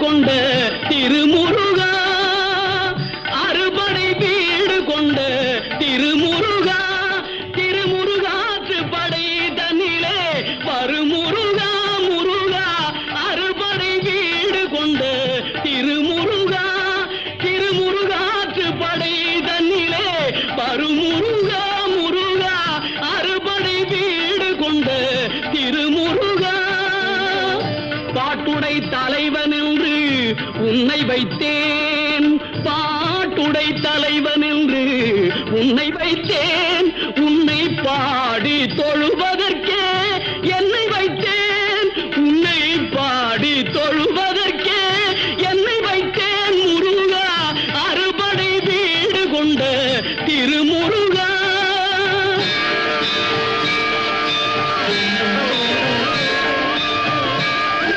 கொண்ட திருமுருகா, அறுபடை வீடு கொண்ட திருமுருகா, திருமுருகாற்று படை தன்னிலே வருமுருகா முருகா, அறுபடை வீடு கொண்ட திருமுருகா, திருமுருகாற்று படை தன்னிலே வருமுருகா முருகா, அறுபடை வீடு கொண்ட திருமுருகா. பாட்டுடை தலைவன் என்று உன்னை வைத்தேன், பாட்டுடை தலைவன் என்று உன்னை வைத்தேன், உன்னை பாடி தொழுவதற்கே என்னை வைத்தேன், உன்னை பாடி தொழுவ